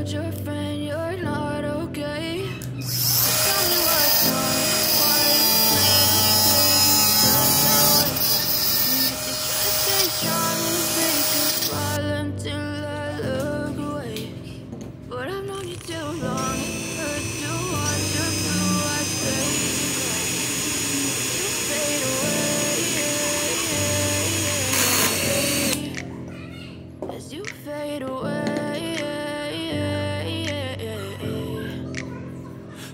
told your friend you're not okay? Tell me what's wrong. Why stay strong and fake a smile until I look away. But I've known you too long. It hurts to watch your blue eyes fade away. As you fade away.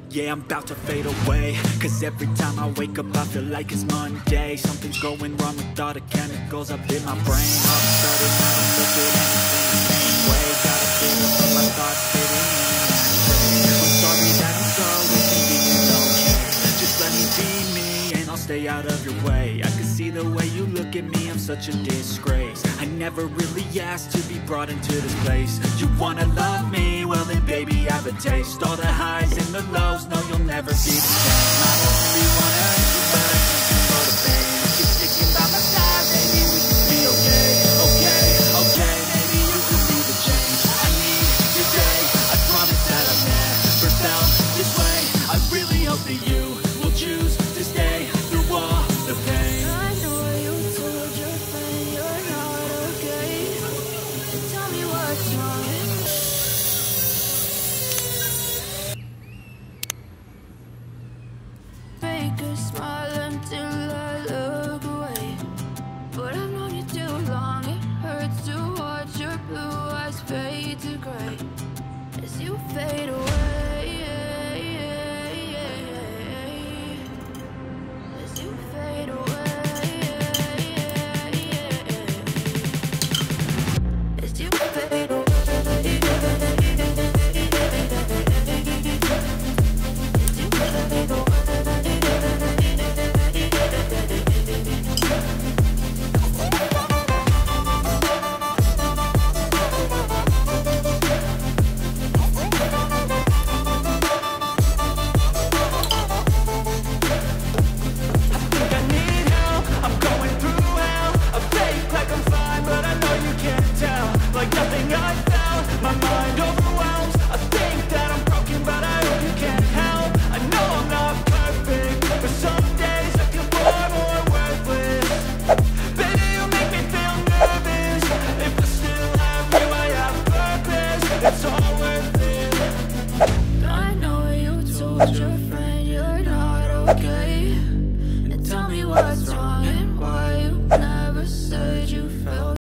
Yeah, I'm about to fade away, cause every time I wake up I feel like it's Monday. Something's going wrong with all the chemicals up in my brain. All of a sudden I don't look at anything the same way. Gotta feel it from my thoughts fitting in. I'm sorry that I'm so inconvenient, okay? Just let me be me and I'll stay out of your way. I can see the way you look at me, I'm such a disgrace. I never really asked to be brought into this place. You wanna love me? Well then baby have a taste. All the highs and the lows, no you'll never be the same. I don't really wanna hurt you, but I can't control the pain. If you're sticking by my side, maybe we can be okay. Okay, okay, maybe you can see the change I need today. I promise that I've never felt this way. I really hope that you will choose to stay through all the pain. I know you told your friend you're not okay. Tell me what's wrong.